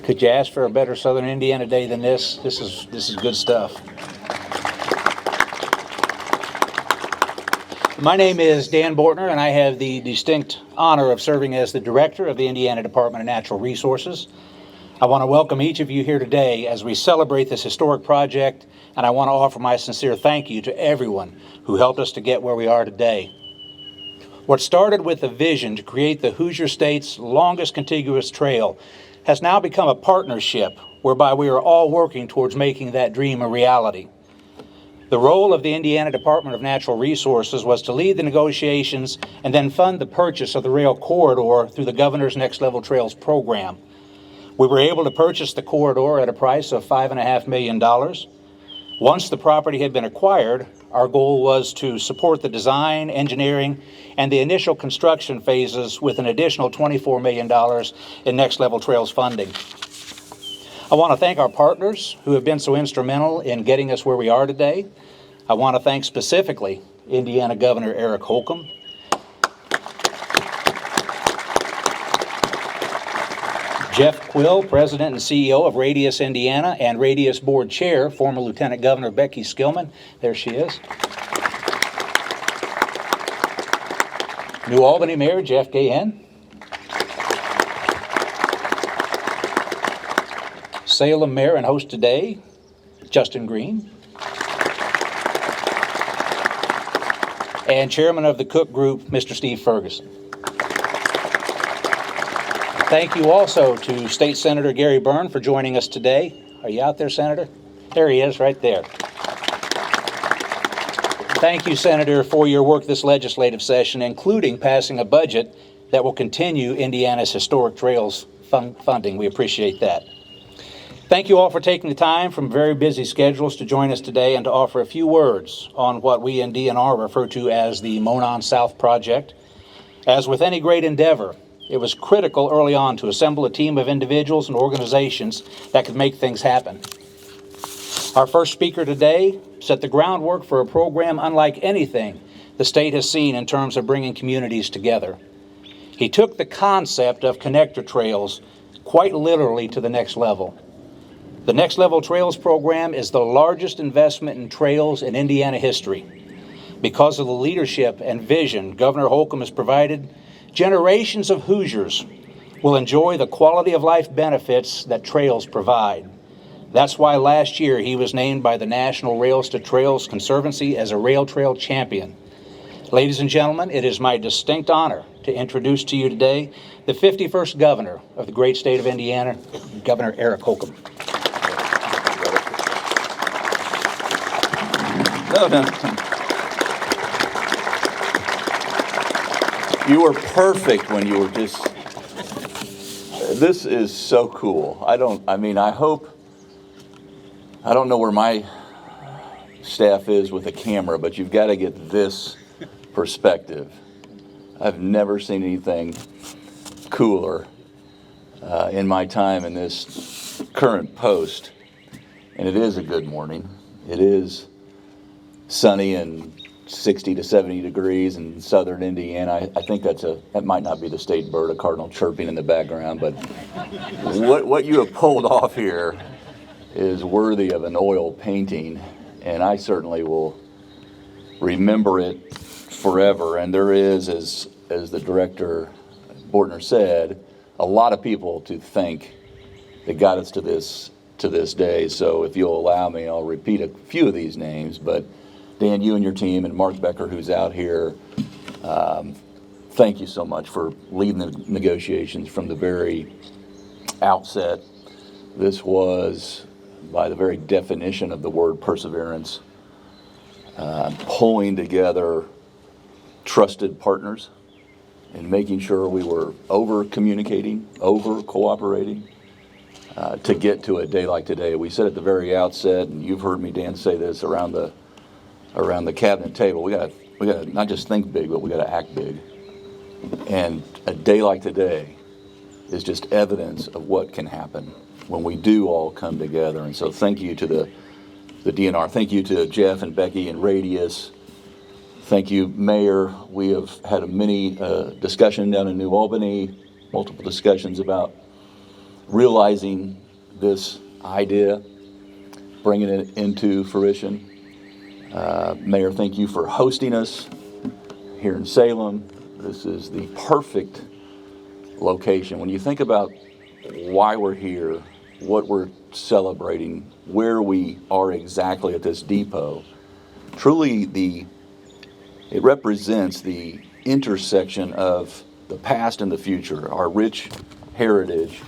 Could you ask for a better Southern Indiana day than this? This is good stuff. My name is Dan Bortner, and I have the distinct honor of serving as the director of the Indiana Department of Natural Resources. I want to welcome each of you here today as we celebrate this historic project, and I want to offer my sincere thank you to everyone who helped us to get where we are today. What started with a vision to create the Hoosier State's longest contiguous trail has now become a partnership whereby we are all working towards making that dream a reality. The role of the Indiana Department of Natural Resources was to lead the negotiations and then fund the purchase of the rail corridor through the Governor's Next Level Trails program. We were able to purchase the corridor at a price of $5.5 million. Once the property had been acquired, our goal was to support the design, engineering, and the initial construction phases with an additional $24 million in Next Level Trails funding. I want to thank our partners who have been so instrumental in getting us where we are today. I want to thank specifically Indiana Governor Eric Holcomb, Jeff Quill, President and CEO of Radius Indiana, and Radius Board Chair, former Lieutenant Governor Becky Skillman. There she is. New Albany Mayor Jeff Gahan. Salem Mayor and host today, Justin Green. And Chairman of the Cook Group, Mr. Steve Ferguson. Thank you also to State Senator Gary Byrne for joining us today. Are you out there, Senator? There he is, right there. Thank you, Senator, for your work this legislative session, including passing a budget that will continue Indiana's historic trails funding. We appreciate that. Thank you all for taking the time from very busy schedules to join us today and to offer a few words on what we in DNR refer to as the Monon South Project. As with any great endeavor, it was critical early on to assemble a team of individuals and organizations that could make things happen. Our first speaker today set the groundwork for a program unlike anything the state has seen in terms of bringing communities together. He took the concept of connector trails quite literally to the next level. The Next Level Trails program is the largest investment in trails in Indiana history. Because of the leadership and vision Governor Holcomb has provided, generations of Hoosiers will enjoy the quality of life benefits that trails provide. That's why last year he was named by the National Rails to Trails Conservancy as a Rail Trail Champion. Ladies and gentlemen, it is my distinct honor to introduce to you today the 51st Governor of the great state of Indiana, Governor Eric Holcomb. No. You were perfect when you were just, this is so cool. I don't know where my staff is with a camera, but you've got to get this perspective. I've never seen anything cooler in my time in this current post. And it is a good morning. It is sunny and 60 to 70 degrees in southern Indiana. I think that might not be the state bird, a cardinal chirping in the background, but what you have pulled off here is worthy of an oil painting, and I certainly will remember it forever. And there is, as the director Bortner said, a lot of people to thank that got us to this day. So if you'll allow me, I'll repeat a few of these names, but Dan, you and your team, and Mark Becker, who's out here, thank you so much for leading the negotiations from the very outset. This was, by the very definition of the word perseverance, pulling together trusted partners and making sure we were over-communicating, over-cooperating to get to a day like today. We said at the very outset, and you've heard me, Dan, say this around the cabinet table, we got to not just think big, but we got to act big. And a day like today is just evidence of what can happen when we do all come together. And so thank you to the DNR. Thank you to Jeff and Becky and Radius. Thank you, Mayor. We have had a mini discussion down in New Albany, multiple discussions about realizing this idea, bringing it into fruition. Mayor, thank you for hosting us here in Salem. This is the perfect location. When you think about why we're here, what we're celebrating, where we are exactly at this depot, truly it represents the intersection of the past and the future, our rich heritage,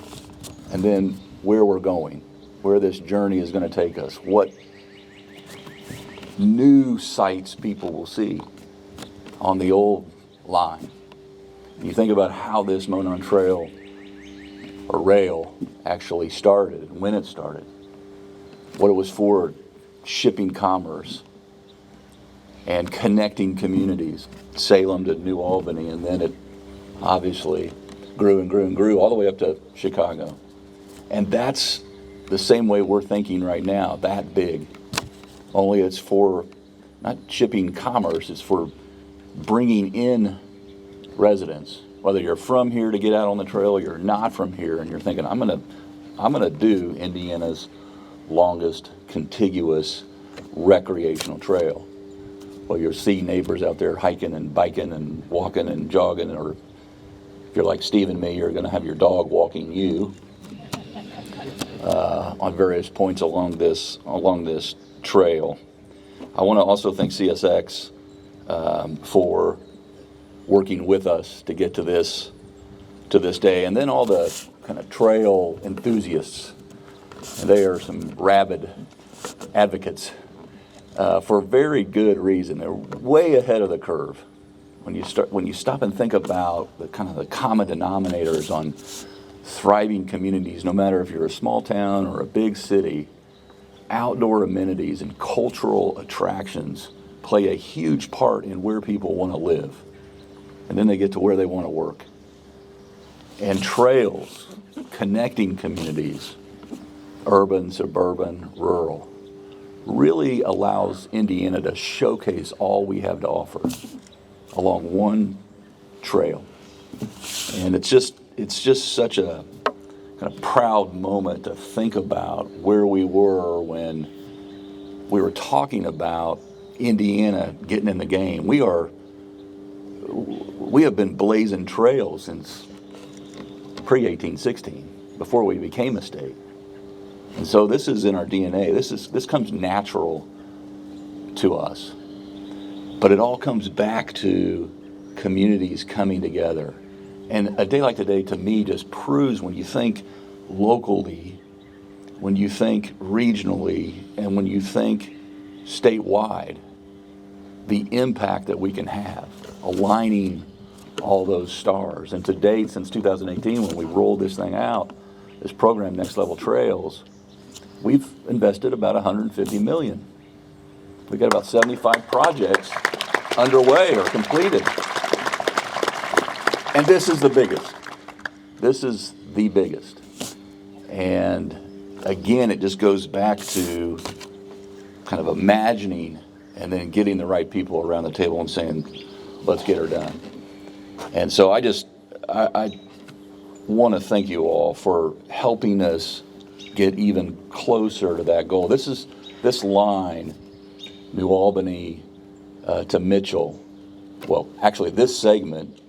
and then where we're going, where this journey is going to take us, what new sights people will see on the old line. You think about how this Monon Trail or rail actually started, when it started, what it was for, shipping commerce and connecting communities, Salem to New Albany, and then it obviously grew and grew and grew all the way up to Chicago. And that's the same way we're thinking right now, that big. Only it's for not shipping commerce, it's for bringing in residents. Whether you're from here to get out on the trail or you're not from here and you're thinking, I'm gonna do Indiana's longest contiguous recreational trail. Well, you'll see neighbors out there hiking and biking and walking and jogging, or if you're like Steve and me, you're gonna have your dog walking you on various points along this trail. I want to also thank CSX for working with us to get to this day, and then all the kind of trail enthusiasts. And they are some rabid advocates for very good reason. They're way ahead of the curve. When you stop and think about the kind of the common denominators on thriving communities, no matter if you're a small town or a big city, outdoor amenities and cultural attractions play a huge part in where people want to live. And then they get to where they want to work. And trails, connecting communities, urban, suburban, rural, really allows Indiana to showcase all we have to offer along one trail. And it's just such a kind of proud moment to think about where we were when we were talking about Indiana getting in the game. We have been blazing trails since pre-1816, before we became a state. And so this is in our DNA. This comes natural to us. But it all comes back to communities coming together. And a day like today, to me, just proves when you think locally, when you think regionally, and when you think statewide, the impact that we can have, aligning all those stars. And to date, since 2018, when we rolled this thing out, this program, Next Level Trails, we've invested about $150 million. We've got about 75 projects underway or completed. And this is the biggest. This is the biggest. And again, it just goes back to kind of imagining and then getting the right people around the table and saying, let's get her done. And so I want to thank you all for helping us get even closer to that goal. This line, New Albany to Mitchell, well, actually this segment,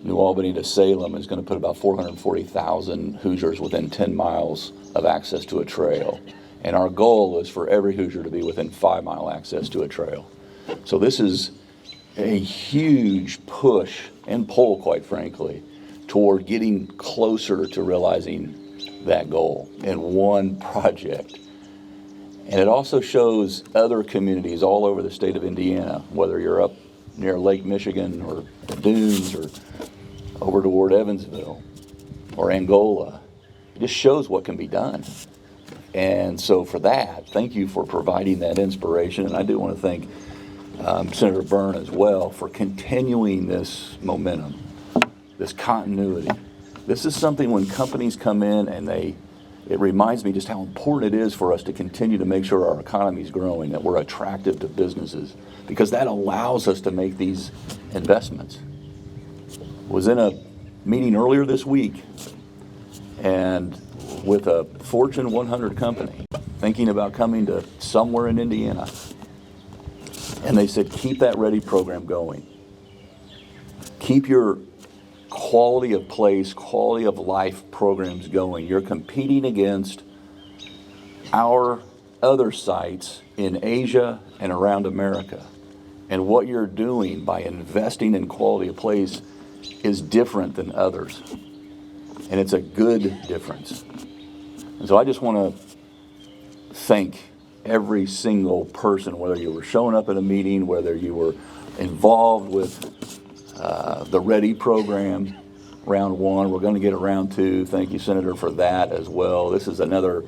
New Albany to Salem, is going to put about 440,000 Hoosiers within 10 miles of access to a trail. And our goal is for every Hoosier to be within 5-mile access to a trail. So this is a huge push and pull, quite frankly, toward getting closer to realizing that goal in one project. And it also shows other communities all over the state of Indiana, whether you're up near Lake Michigan or the Dunes or over toward Evansville or Angola. It just shows what can be done. And so for that, thank you for providing that inspiration. And I do want to thank Senator Byrne as well for continuing this momentum, this continuity. This is something when companies come in and it reminds me just how important it is for us to continue to make sure our economy is growing, that we're attractive to businesses, because that allows us to make these investments. Was in a meeting earlier this week, and with a Fortune 100 company thinking about coming to somewhere in Indiana. And they said, keep that READY program going. Keep your quality of place, quality of life programs going. You're competing against our other sites in Asia and around America. And what you're doing by investing in quality of place is different than others. And it's a good difference. And so I just want to thank every single person, whether you were showing up at a meeting, whether you were involved with the READY program, round one. We're going to get a round two. Thank you, Senator, for that as well. This is another,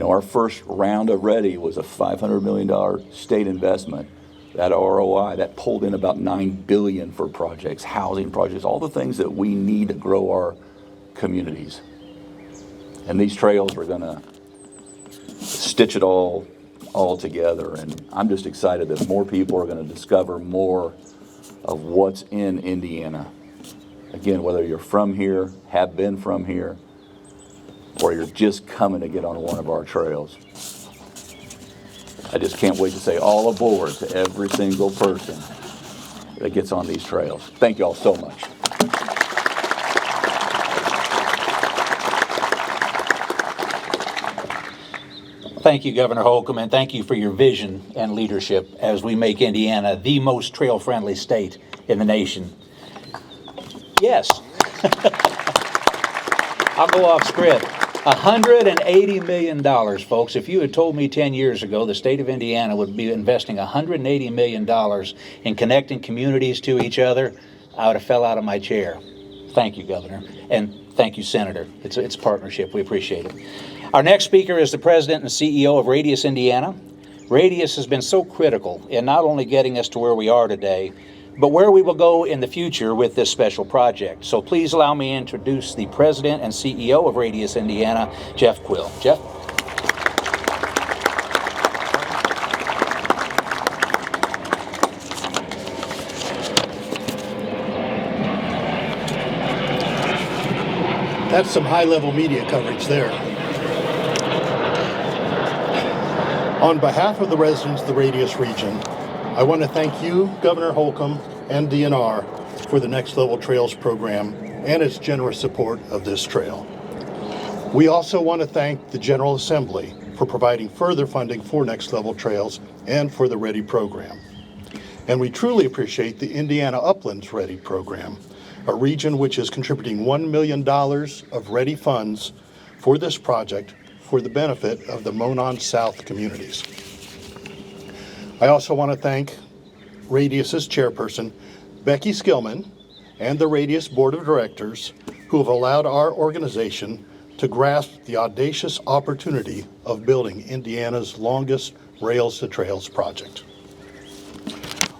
our first round of READY was a $500 million state investment. That ROI, that pulled in about $9 billion for projects, housing projects, all the things that we need to grow our communities. And these trails are going to stitch it all together. And I'm just excited that more people are going to discover more of what's in Indiana. Again, whether you're from here, have been from here, or you're just coming to get on one of our trails. I just can't wait to say all aboard to every single person that gets on these trails. Thank you all so much. Thank you, Governor Holcomb, and thank you for your vision and leadership as we make Indiana the most trail-friendly state in the nation. Yes. I'll go off script. $180 million, folks. If you had told me 10 years ago the state of Indiana would be investing $180 million in connecting communities to each other, I would have fell out of my chair. Thank you, Governor. And thank you, Senator. It's a partnership. We appreciate it. Our next speaker is the president and CEO of Radius Indiana. Radius has been so critical in not only getting us to where we are today, but where we will go in the future with this special project. So please allow me to introduce the president and CEO of Radius Indiana, Jeff Quill. Jeff? That's some high-level media coverage there. On behalf of the residents of the Radius region, I want to thank you, Governor Holcomb, and DNR for the Next Level Trails program and its generous support of this trail. We also want to thank the General Assembly for providing further funding for Next Level Trails and for the READY program. And we truly appreciate the Indiana Uplands READY program, a region which is contributing $1 million of READY funds for this project for the benefit of the Monon South communities. I also want to thank Radius's chairperson, Becky Skillman, and the Radius Board of Directors who have allowed our organization to grasp the audacious opportunity of building Indiana's longest Rails to Trails project.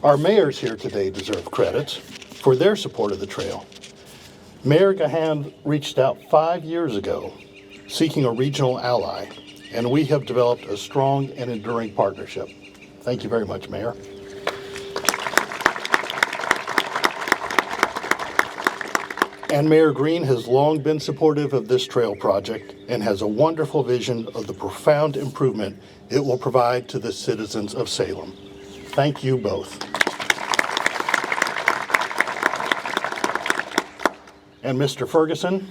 Our mayors here today deserve credit for their support of the trail. Mayor Gahan reached out 5 years ago seeking a regional ally, and we have developed a strong and enduring partnership. Thank you very much, Mayor. And Mayor Green has long been supportive of this trail project and has a wonderful vision of the profound improvement it will provide to the citizens of Salem. Thank you both. And Mr. Ferguson,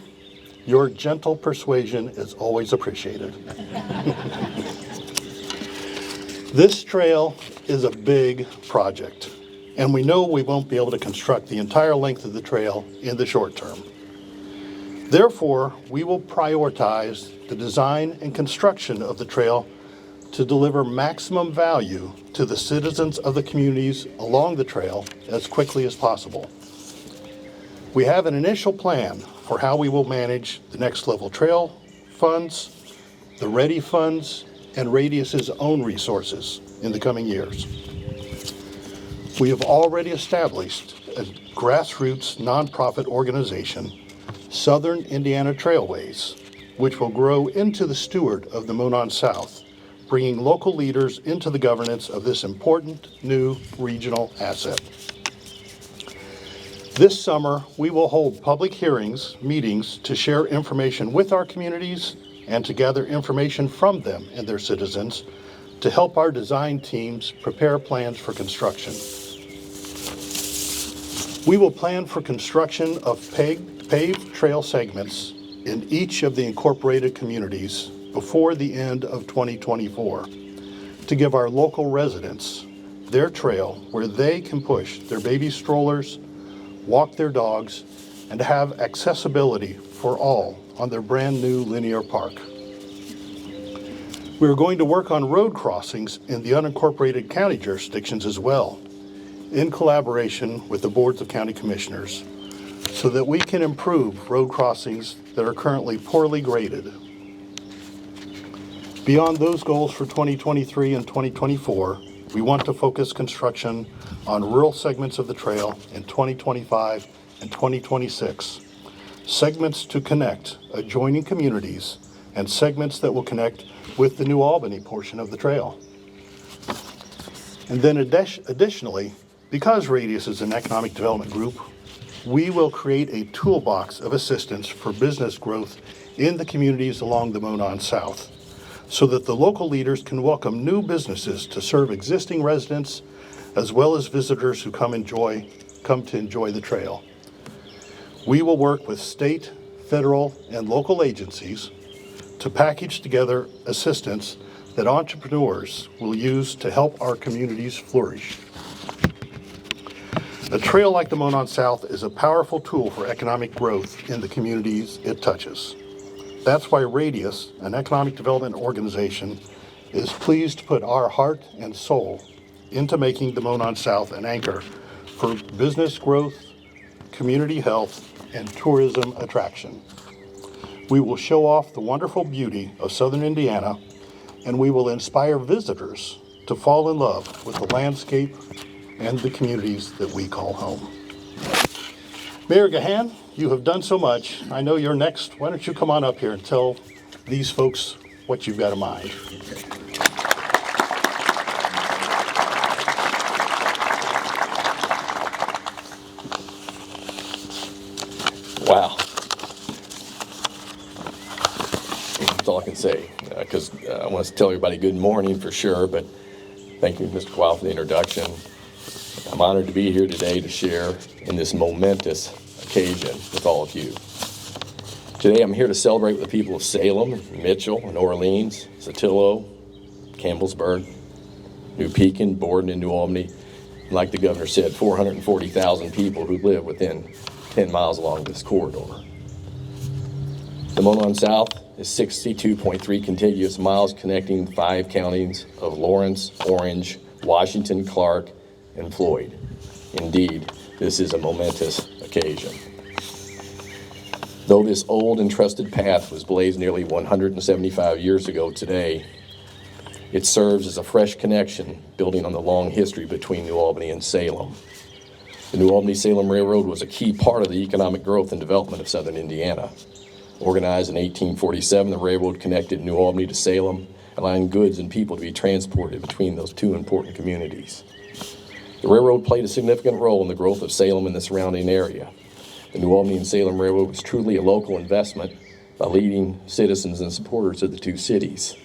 your gentle persuasion is always appreciated. This trail is a big project, and we know we won't be able to construct the entire length of the trail in the short term. Therefore, we will prioritize the design and construction of the trail to deliver maximum value to the citizens of the communities along the trail as quickly as possible. We have an initial plan for how we will manage the Next Level Trail funds, the READY funds, and Radius's own resources in the coming years. We have already established a grassroots nonprofit organization, Southern Indiana Trailways, which will grow into the steward of the Monon South, bringing local leaders into the governance of this important new regional asset. This summer, we will hold public meetings to share information with our communities and to gather information from them and their citizens to help our design teams prepare plans for construction. We will plan for construction of paved trail segments in each of the incorporated communities before the end of 2024 to give our local residents their trail where they can push their baby strollers, walk their dogs, and have accessibility for all on their brand new linear park. We are going to work on road crossings in the unincorporated county jurisdictions as well, in collaboration with the boards of county commissioners, so that we can improve road crossings that are currently poorly graded. Beyond those goals for 2023 and 2024, we want to focus construction on rural segments of the trail in 2025 and 2026, segments to connect adjoining communities and segments that will connect with the New Albany portion of the trail. And then additionally, because Radius is an economic development group, we will create a toolbox of assistance for business growth in the communities along the Monon South, so that the local leaders can welcome new businesses to serve existing residents, as well as visitors who come to enjoy the trail. We will work with state, federal, and local agencies to package together assistance that entrepreneurs will use to help our communities flourish. A trail like the Monon South is a powerful tool for economic growth in the communities it touches. That's why Radius, an economic development organization, is pleased to put our heart and soul into making the Monon South an anchor for business growth, community health, and tourism attraction. We will show off the wonderful beauty of southern Indiana, and we will inspire visitors to fall in love with the landscape and the communities that we call home. Mayor Gahan, you have done so much. I know you're next. Why don't you come on up here and tell these folks what you've got in mind. Wow. That's all I can say, because I want to tell everybody good morning for sure, but thank you, Mr. Quile, for the introduction. I'm honored to be here today to share in this momentous occasion with all of you. Today I'm here to celebrate with the people of Salem, Mitchell, and Orleans, Saltillo, Campbellsburg, New Pekin, Borden, and New Albany. And like the governor said, 440,000 people who live within 10 miles along this corridor. The Monon South is 62.3 contiguous miles connecting 5 counties of Lawrence, Orange, Washington, Clark, and Floyd. Indeed, this is a momentous occasion. Though this old and trusted path was blazed nearly 175 years ago today, it serves as a fresh connection building on the long history between New Albany and Salem. The New Albany-Salem Railroad was a key part of the economic growth and development of southern Indiana. Organized in 1847, the railroad connected New Albany to Salem, allowing goods and people to be transported between those two important communities. The railroad played a significant role in the growth of Salem and the surrounding area. The New Albany and Salem Railroad was truly a local investment by leading citizens and supporters of the two cities.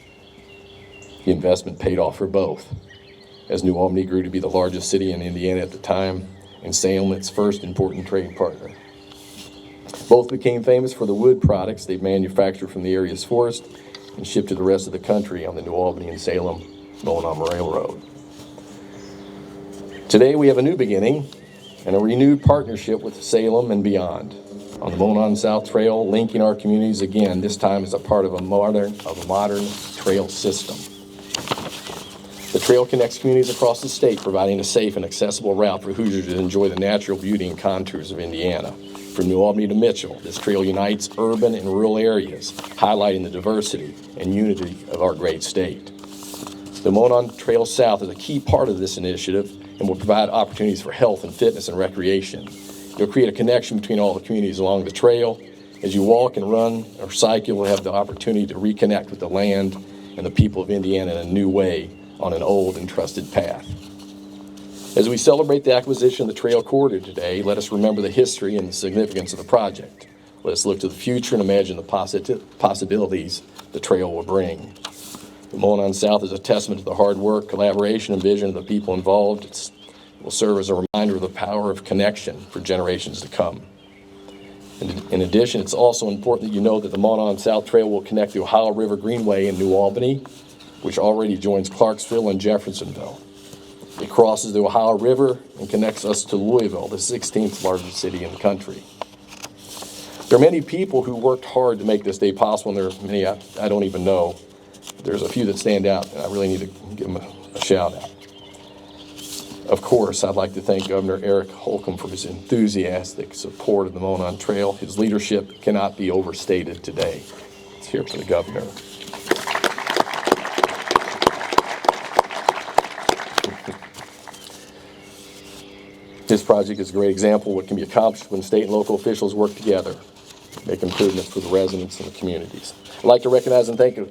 The investment paid off for both, as New Albany grew to be the largest city in Indiana at the time, and Salem its first important trading partner. Both became famous for the wood products they manufactured from the area's forest and shipped to the rest of the country on the New Albany and Salem Monon Railroad. Today we have a new beginning and a renewed partnership with Salem and beyond on the Monon South Trail, linking our communities again, this time as a part of a modern trail system. The trail connects communities across the state, providing a safe and accessible route for Hoosiers to enjoy the natural beauty and contours of Indiana. From New Albany to Mitchell, this trail unites urban and rural areas, highlighting the diversity and unity of our great state. The Monon Trail South is a key part of this initiative and will provide opportunities for health and fitness and recreation. It'll create a connection between all the communities along the trail. As you walk and run or cycle, you'll have the opportunity to reconnect with the land and the people of Indiana in a new way on an old and trusted path. As we celebrate the acquisition of the trail corridor today, let us remember the history and the significance of the project. Let us look to the future and imagine the possibilities the trail will bring. The Monon South is a testament to the hard work, collaboration, and vision of the people involved. It will serve as a reminder of the power of connection for generations to come. In addition, it's also important that you know that the Monon South Trail will connect the Ohio River Greenway in New Albany, which already joins Clarksville and Jeffersonville. It crosses the Ohio River and connects us to Louisville, the 16th largest city in the country. There are many people who worked hard to make this day possible, and there are many I don't even know. There's a few that stand out, and I really need to give them a shout out. Of course, I'd like to thank Governor Eric Holcomb for his enthusiastic support of the Monon Trail. His leadership cannot be overstated today. Let's hear it for the governor. This project is a great example of what can be accomplished when state and local officials work together, make improvements for the residents and the communities. I'd like to recognize and thank a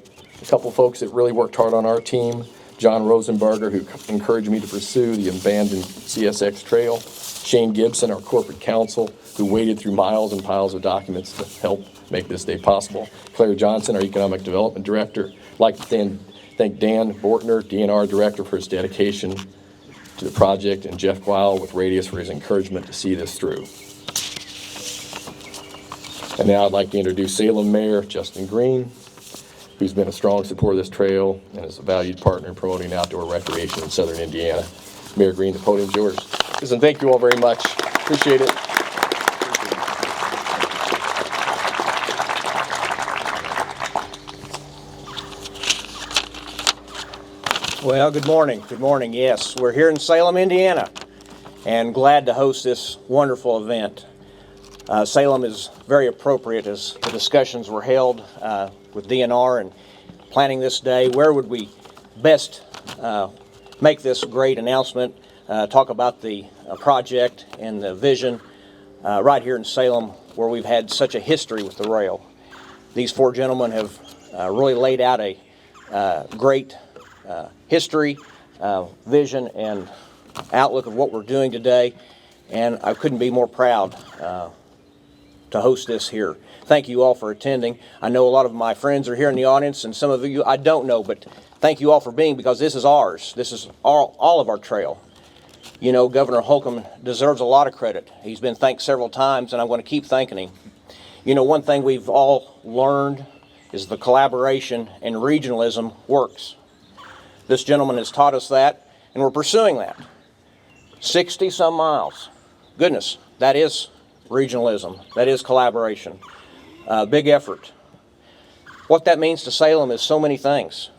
couple folks that really worked hard on our team. John Rosenberger, who encouraged me to pursue the abandoned CSX trail. Shane Gibson, our corporate counsel, who waded through miles and piles of documents to help make this day possible. Claire Johnson, our economic development director. I'd like to thank Dan Bortner, DNR director, for his dedication to the project, and Jeff Guile with Radius for his encouragement to see this through. And now I'd like to introduce Salem Mayor Justin Green, who's been a strong supporter of this trail and is a valued partner in promoting outdoor recreation in southern Indiana. Mayor Green, the podium's yours. Listen, thank you all very much. Appreciate it. Well, good morning. Good morning. Yes, we're here in Salem, Indiana, and glad to host this wonderful event. Salem is very appropriate as the discussions were held with DNR and planning this day. Where would we best make this great announcement, talk about the project and the vision right here in Salem, where we've had such a history with the rail. These four gentlemen have really laid out a great history, vision, and outlook of what we're doing today, and I couldn't be more proud to host this here. Thank you all for attending. I know a lot of my friends are here in the audience, and some of you I don't know, but thank you all for being, because this is ours. This is all of our trail. You know, Governor Holcomb deserves a lot of credit. He's been thanked several times, and I'm going to keep thanking him. You know, one thing we've all learned is the collaboration and regionalism works. This gentleman has taught us that, and we're pursuing that. 60 some miles. Goodness, that is regionalism. That is collaboration. Big effort. What that means to Salem is so many things.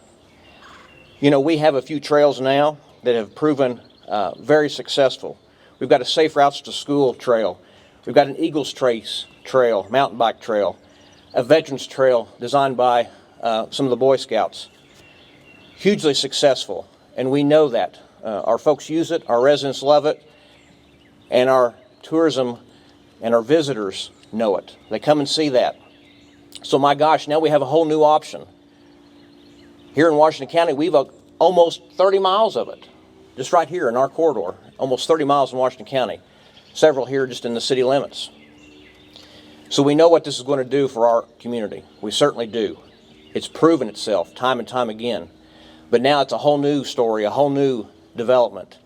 You know, we have a few trails now that have proven very successful. We've got a Safe Routes to School trail. We've got an Eagles Trace trail, mountain bike trail, a Veterans Trail designed by some of the Boy Scouts. Hugely successful, and we know that. Our folks use it, our residents love it, and our tourism and our visitors know it. They come and see that. So my gosh, now we have a whole new option. Here in Washington County, we've almost 30 miles of it, just right here in our corridor, almost 30 miles in Washington County, several here just in the city limits. So we know what this is going to do for our community. We certainly do. It's proven itself time and time again. But now it's a whole new story, a whole new development.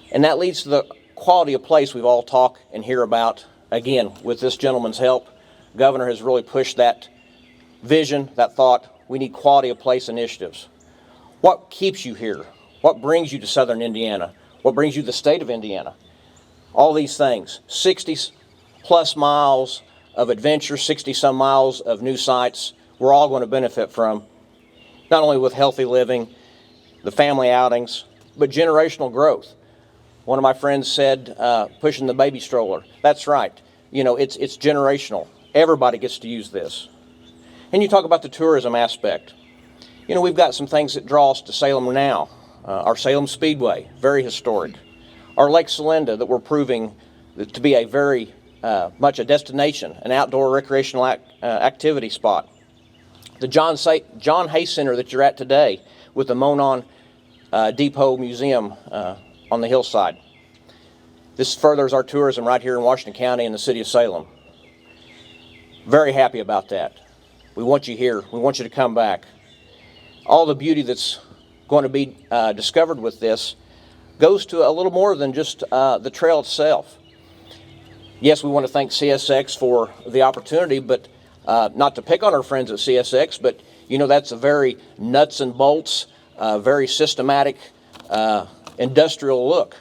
And that leads to the quality of place we've all talked and hear about. Again, with this gentleman's help, Governor has really pushed that vision, that thought. We need quality of place initiatives. What keeps you here? What brings you to southern Indiana? What brings you to the state of Indiana? All these things. 60 plus miles of adventure, 60 some miles of new sites, we're all going to benefit from. Not only with healthy living, the family outings, but generational growth. One of my friends said, pushing the baby stroller. That's right. You know, it's generational. Everybody gets to use this. And you talk about the tourism aspect. You know, we've got some things that draw us to Salem now. Our Salem Speedway, very historic. Our Lake Celinda that we're proving to be a very much a destination, an outdoor recreational activity spot. The John Hay Center that you're at today with the Monon Depot Museum on the hillside. This furthers our tourism right here in Washington County and the city of Salem. Very happy about that. We want you here. We want you to come back. All the beauty that's going to be discovered with this goes to a little more than just the trail itself. Yes, we want to thank CSX for the opportunity, but not to pick on our friends at CSX, but you know, that's a very nuts and bolts, very systematic, industrial look.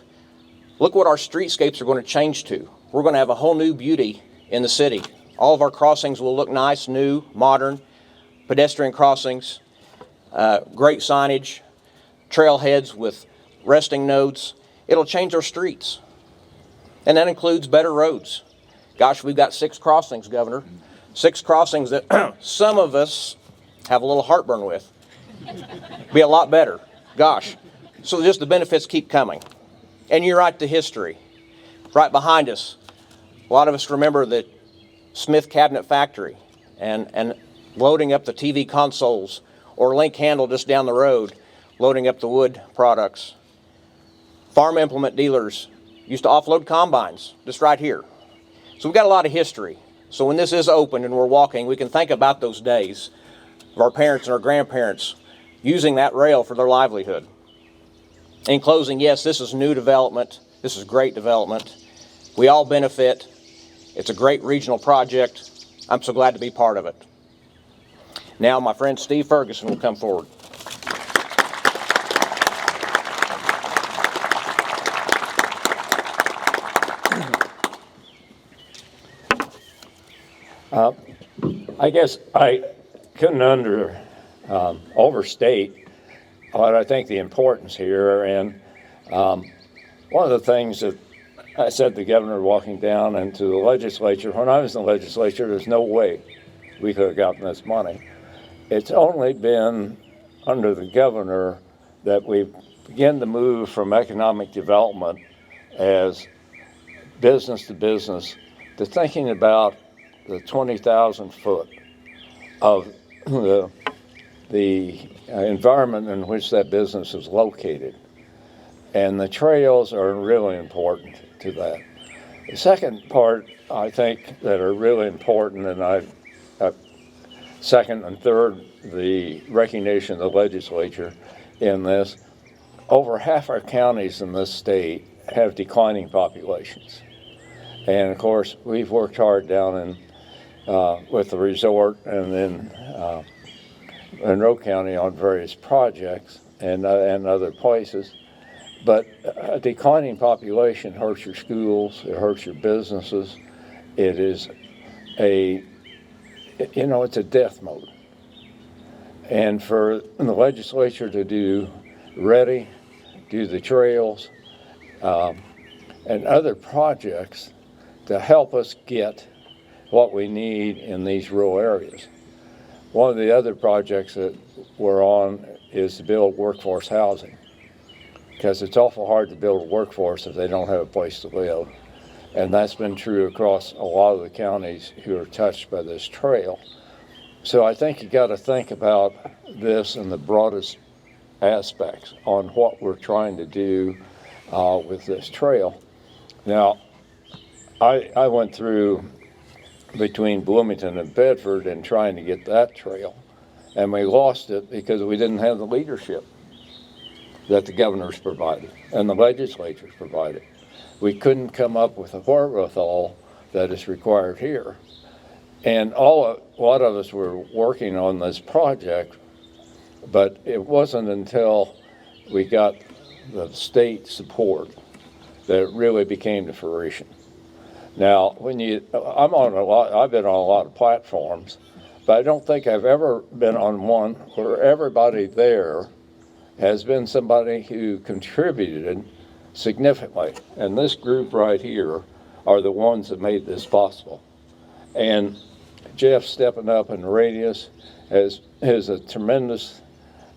Look what our streetscapes are going to change to. We're going to have a whole new beauty in the city. All of our crossings will look nice, new, modern, pedestrian crossings, great signage, trailheads with resting nodes. It'll change our streets. And that includes better roads. Gosh, we've got 6 crossings, Governor. 6 crossings that some of us have a little heartburn with. Be a lot better. Gosh. So just the benefits keep coming. And you're right to history. Right behind us, a lot of us remember the Smith Cabinet Factory and loading up the TV consoles, or Link Handle just down the road, loading up the wood products. Farm implement dealers used to offload combines just right here. So we've got a lot of history. So when this is open and we're walking, we can think about those days of our parents and our grandparents using that rail for their livelihood. In closing, yes, this is new development. This is great development. We all benefit. It's a great regional project. I'm so glad to be part of it. Now my friend Steve Ferguson will come forward. I guess I couldn't overstate what I think the importance here. And one of the things that I said to the governor walking down and to the legislature, when I was in the legislature, there's no way we could have gotten this money. It's only been under the governor that we begin to move from economic development as business to business to thinking about the 20,000 foot of the environment in which that business is located. And the trails are really important to that. The second part, I think, that are really important, and I second and third the recognition of the legislature in this, over half our counties in this state have declining populations. And of course, we've worked hard down in with the resort and then Monroe County on various projects and other places. But a declining population hurts your schools, it hurts your businesses. It is it's a death mode. And for the legislature to do the trails, and other projects to help us get what we need in these rural areas. One of the other projects that we're on is to build workforce housing, because it's awful hard to build a workforce if they don't have a place to live. And that's been true across a lot of the counties who are touched by this trail. So I think you got to think about this in the broadest aspects on what we're trying to do with this trail. Now, I went through between Bloomington and Bedford and trying to get that trail, and we lost it because we didn't have the leadership that the governors provided and the legislatures provided. We couldn't come up with a wherewithal that is required here. And a lot of us were working on this project, but it wasn't until we got the state support that it really became to fruition. Now, I've been on a lot of platforms, but I don't think I've ever been on one where everybody there has been somebody who contributed significantly. And this group right here are the ones that made this possible. And Jeff stepping up in the radius is a tremendous,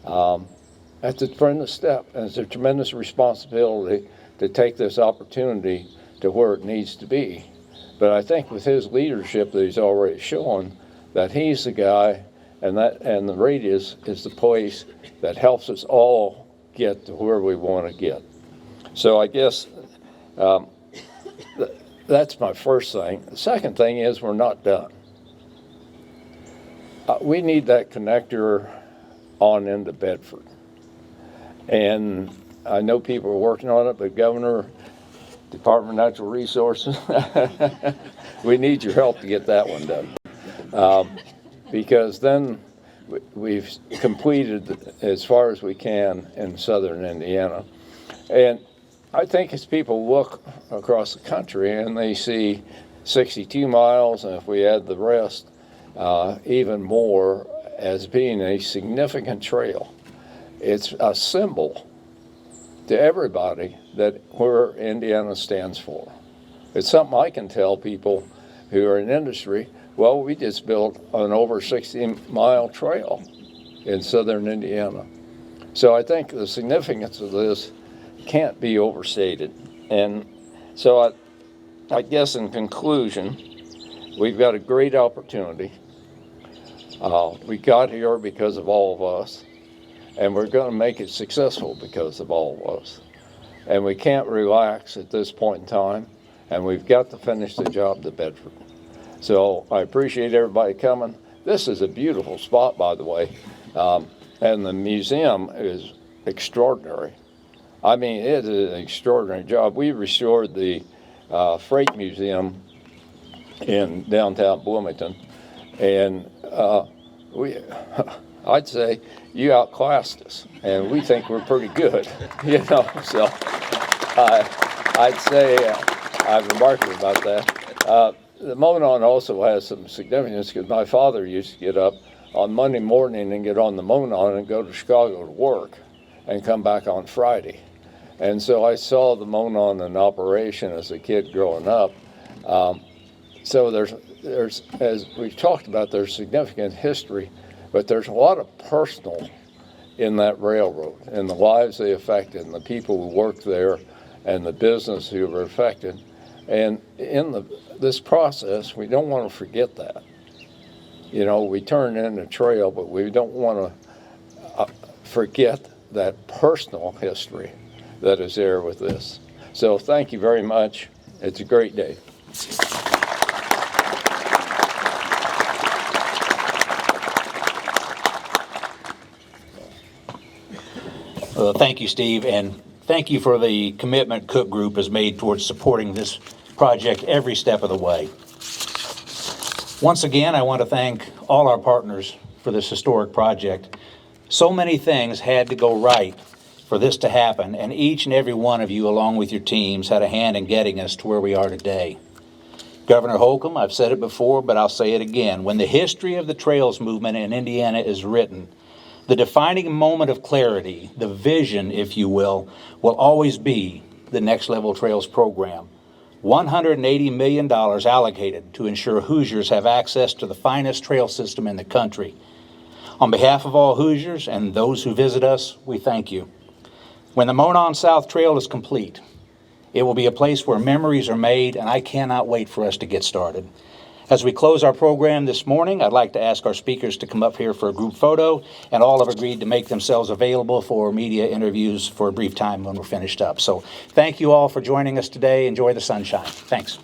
that's a tremendous step, and it's a tremendous responsibility to take this opportunity to where it needs to be. But I think with his leadership that he's already shown, that he's the guy, and the radius is the place that helps us all get to where we want to get. So I guess that's my first thing. The second thing is we're not done. We need that connector on into Bedford. And I know people are working on it, but Governor, Department of Natural Resources, we need your help to get that one done. Because then we've completed as far as we can in southern Indiana. And I think as people look across the country and they see 62 miles, and if we add the rest, even more, as being a significant trail, it's a symbol to everybody that where Indiana stands for. It's something I can tell people who are in industry, well, we just built an over 60-mile trail in southern Indiana. So I think the significance of this can't be overstated. And so I guess in conclusion, we've got a great opportunity. We got here because of all of us, and we're going to make it successful because of all of us. And we can't relax at this point in time, and we've got to finish the job to Bedford. So I appreciate everybody coming. This is a beautiful spot, by the way, and the museum is extraordinary. I mean, it is an extraordinary job. We restored the Freight Museum in downtown Bloomington, and I'd say you outclassed us, and we think we're pretty good, you know. So I'd say I'm remarkable about that. The Monon also has some significance because my father used to get up on Monday morning and get on the Monon and go to Chicago to work and come back on Friday. And so I saw the Monon in operation as a kid growing up. So there's, as we've talked about, there's significant history, but there's a lot of personal in that railroad and the lives they affected and the people who worked there and the business who were affected. And in this process, we don't want to forget that. You know, we turn in a trail, but we don't want to forget that personal history that is there with this. So thank you very much. It's a great day. Thank you, Steve, and thank you for the commitment Cook Group has made towards supporting this project every step of the way. Once again, I want to thank all our partners for this historic project. So many things had to go right for this to happen, and each and every one of you, along with your teams, had a hand in getting us to where we are today. Governor Holcomb, I've said it before, but I'll say it again. When the history of the trails movement in Indiana is written, the defining moment of clarity, the vision, if you will always be the Next Level Trails program. $180 million allocated to ensure Hoosiers have access to the finest trail system in the country. On behalf of all Hoosiers and those who visit us, we thank you. When the Monon South Trail is complete, it will be a place where memories are made, and I cannot wait for us to get started. As we close our program this morning, I'd like to ask our speakers to come up here for a group photo, and all have agreed to make themselves available for media interviews for a brief time when we're finished up. So thank you all for joining us today. Enjoy the sunshine. Thanks.